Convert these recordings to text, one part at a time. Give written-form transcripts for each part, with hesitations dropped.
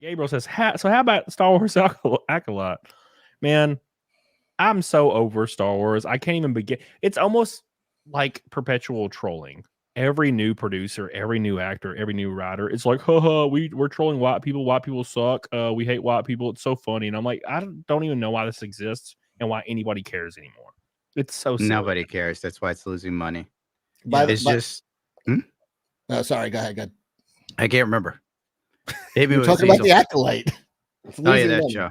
Gabriel says, so how about Star Wars Acolyte? Man, I'm so over Star Wars. I can't even begin. It's almost like perpetual trolling. Every new producer, every new actor, every new writer, it's like, haha, we're trolling white people. White people suck. We hate white people. It's so funny. And I'm like, I don't even know why this exists and why anybody cares anymore. It's so silly. Nobody cares. That's why it's losing money. Yeah. It's just. No, sorry. Go ahead. I can't remember. Maybe we're talking about the Acolyte. Oh yeah, that show.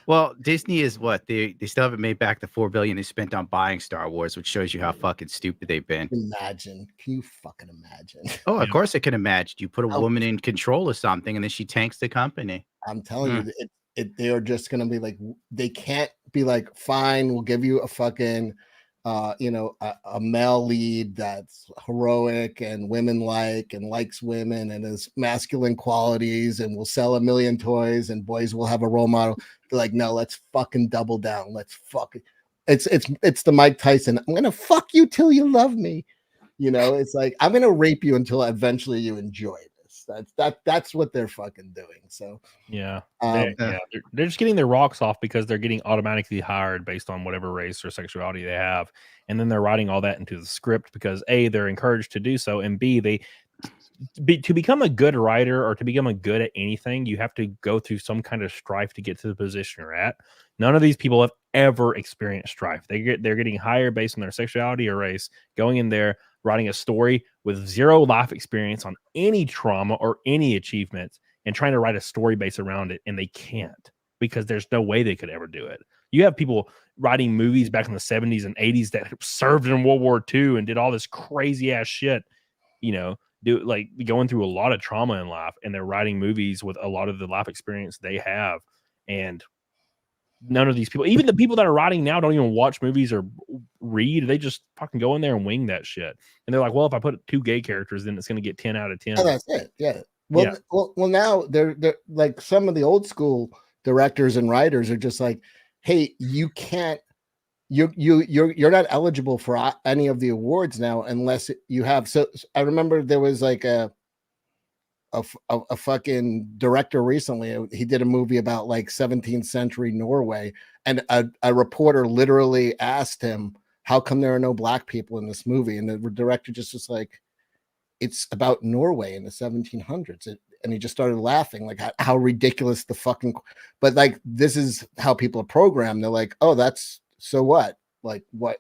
Well, Disney is what they still haven't made back the $4 billion they spent on buying Star Wars, which shows you how fucking stupid they've been. Imagine, can you fucking imagine? Oh, of course I can imagine. You put a woman in control of something, and then she tanks the company. I'm telling you, they are just gonna be like, they can't be like, fine, we'll give you a fucking, a male lead that's heroic and women-like and likes women and has masculine qualities and will sell 1 million toys and boys will have a role model. They're like, no, let's fucking double down. Let's fucking it's the Mike Tyson. I'm gonna fuck you till you love me. It's like, I'm gonna rape you until eventually you enjoy this. That's what they're fucking doing. So they're just getting their rocks off because they're getting automatically hired based on whatever race or sexuality they have, and then they're writing all that into the script because A, they're encouraged to do so, and B, to become a good writer or to become a good at anything, you have to go through some kind of strife to get to the position you're at. None of these people have ever experienced strife. They're getting hired based on their sexuality or race, going in there, writing a story with zero life experience on any trauma or any achievements, and trying to write a story based around it, and they can't because there's no way they could ever do it. You have people writing movies back in the 70s and 80s that served in World War II and did all this crazy ass shit, going through a lot of trauma in life, and they're writing movies with a lot of the life experience they have. And none of these people, even the people that are writing now, don't even watch movies or read. They just fucking go in there and wing that shit. And they're like, well, if I put 2 gay characters, then it's going to get 10 out of 10. Oh, that's it. Yeah. Well, now they're like, some of the old school directors and writers are just like, hey, you can't, you're not eligible for any of the awards now unless you have. So I remember there was like a fucking director recently. He did a movie about like 17th century Norway, and a reporter literally asked him, how come there are no black people in this movie? And the director just was like, it's about Norway in the 1700s. And he just started laughing, like how ridiculous the fucking, but like, this is how people are programmed. They're like, oh, that's, so what? Like, what?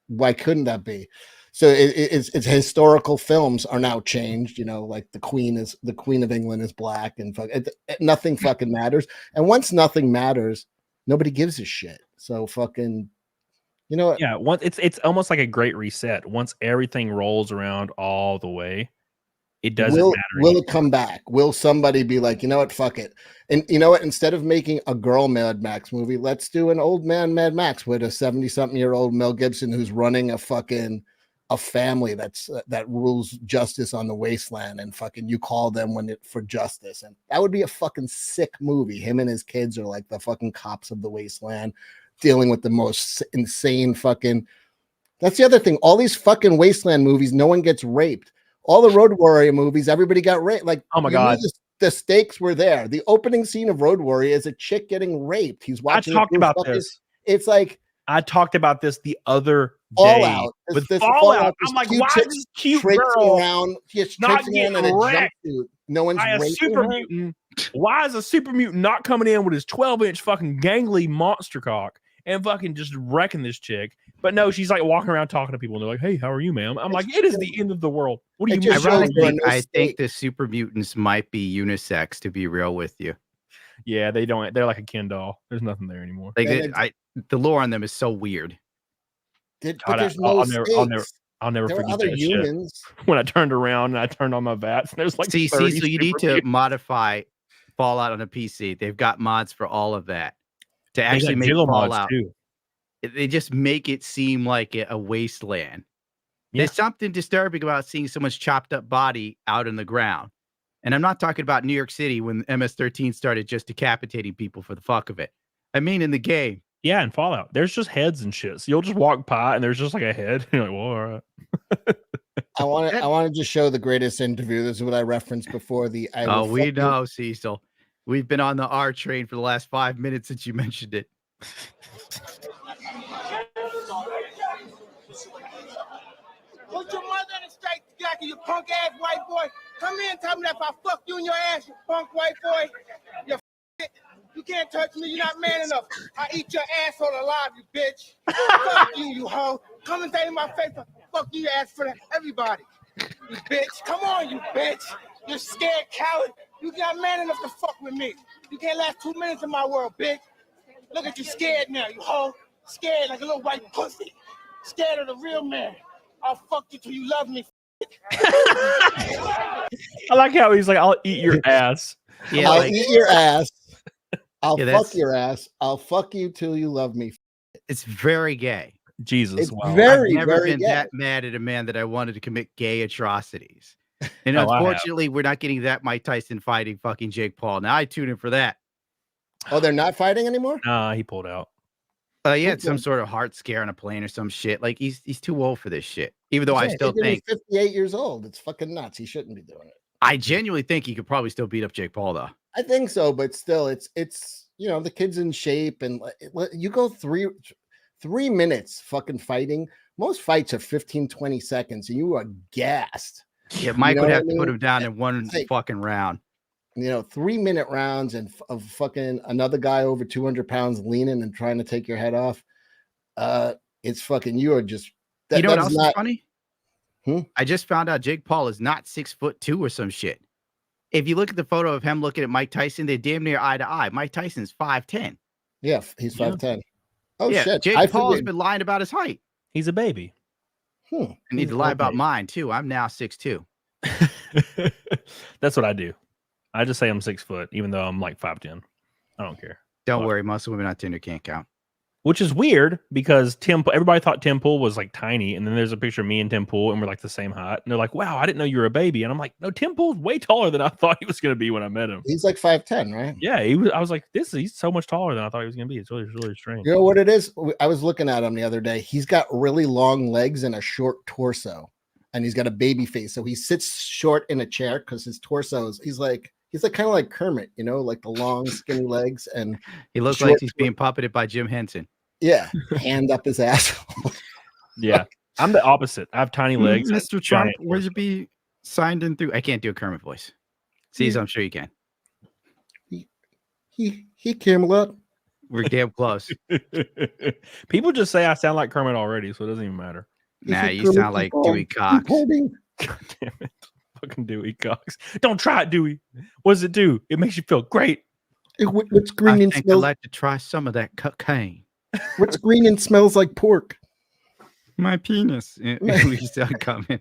Why couldn't that be? So it's historical films are now changed. Like the Queen of England is black, and nothing fucking matters. And once nothing matters, nobody gives a shit. So fucking, yeah. Once it's almost like a great reset. Once everything rolls around all the way, it doesn't matter. Will it come back? Will somebody be like, you know what, fuck it? And you know what? Instead of making a girl Mad Max movie, let's do an old man Mad Max with a 70-something-year-old Mel Gibson who's running a family that rules justice on the wasteland, and fucking you call them for justice. And that would be a fucking sick movie. Him and his kids are like the fucking cops of the wasteland, dealing with the most insane fucking. That's the other thing. All these fucking wasteland movies, no one gets raped. All the Road Warrior movies, everybody got raped. Like, oh my God, the stakes were there. The opening scene of Road Warrior is a chick getting raped. He's watching. I talked about this. It's like, I talked about this the other day. Fallout. With Fallout. I'm like, why is this cute girl around? not getting wrecked? No one's raping her. Mutant. Why is a super mutant not coming in with his 12-inch fucking gangly monster cock and fucking just wrecking this chick? But no, she's like walking around talking to people, and they're like, hey, how are you, ma'am? I'm like, it is the end of the world. What do you mean? Ironically, I think the super mutants might be unisex, to be real with you. Yeah, they don't. They're like a Ken doll. There's nothing there anymore. Like the lore on them is so weird. I'll never forget that humans. Shit. When I turned around and I turned on my VATS, there's like, so you need to modify Fallout on a PC. They've got mods for all of that to actually make Fallout. Too. They just make it seem like a wasteland. Yeah. There's something disturbing about seeing someone's chopped up body out in the ground. And I'm not talking about New York City when MS-13 started just decapitating people for the fuck of it. I mean, in the game. Yeah, in Fallout, there's just heads and shit. So you'll just walk by and there's just like a head. You're like, well, all right. I want to just show the greatest interview. This is what I referenced before. We know, Cecil. We've been on the R train for the last 5 minutes since you mentioned it. Put your mother in the straight jacket, you punk ass white boy. Come here and tell me that if I fuck you in your ass, you punk white boy. You can't touch me, you're not man enough. I eat your asshole alive, you bitch. Fuck you, you hoe. Come and say in my face, fuck you, ass for everybody. You bitch. Come on, you bitch. You're scared coward. You not man enough to fuck with me. You can't last 2 minutes in my world, bitch. Look at you scared now, you hoe. Scared like a little white pussy. Scared of the real man. I'll fuck you till you love me. I like how he's like, I'll eat your ass. Yeah, I'll eat your ass. I'll fuck your ass. I'll fuck you till you love me. It's very gay. Jesus, it's wow. very, I've never very been gay. that mad at a man that I wanted to commit gay atrocities. And unfortunately, we're not getting that Mike Tyson fighting fucking Jake Paul. Now I tune in for that. Oh, they're not fighting anymore? Nah, he pulled out. He had some sort of heart scare on a plane or some shit. Like he's too old for this shit. Even though I still think he's 58 years old. It's fucking nuts. He shouldn't be doing it. I genuinely think he could probably still beat up Jake Paul though. I think so, but still, it's the kid's in shape, and you go three minutes fucking fighting. Most fights are 15, 20 seconds, and you are gassed. Yeah, Mike would have to put him down in one fucking round. 3-minute rounds and of fucking another guy over 200 pounds leaning and trying to take your head off. It's fucking, you are just. You know what else is funny? I just found out Jake Paul is not 6'2" or some shit. If you look at the photo of him looking at Mike Tyson, they're damn near eye to eye. Mike Tyson's 5'10". Yeah, he's 5'10". Oh yeah, shit! Jake Paul's been lying about his height. He's a baby. I need to lie about mine too. I'm now 6'2". That's what I do. I just say I'm 6 foot, even though I'm like 5'10". I don't care. Don't worry, muscle women on Tinder can't count. Which is weird because everybody thought Tim Pool was like tiny, and then there's a picture of me and Tim Pool, and we're like the same height. And they're like, "Wow, I didn't know you were a baby." And I'm like, "No, Tim Pool's way taller than I thought he was going to be when I met him." He's like 5'10", right? Yeah, he was. I was like, he's so much taller than I thought he was going to be. It's really strange. You know what it is? I was looking at him the other day. He's got really long legs and a short torso, and he's got a baby face. So he sits short in a chair because his torso is. He's like kind of like Kermit, like the long skinny legs, and he looks like he's being puppeted by Jim Henson. Yeah, hand up his asshole. Yeah, I'm the opposite. I have tiny legs. Mr. Trump, would you be signed in through? I can't do a Kermit voice. See, I'm sure you can. He came a lot. We're damn close. People just say I sound like Kermit already, so it doesn't even matter. Nah, you sound like Dewey Cox. God damn it. Fucking Dewey Cox. Don't try it, Dewey. What does it do? It makes you feel great. What's green and smells? I'd like to try some of that cocaine. What's green and smells like pork? My penis. We still coming.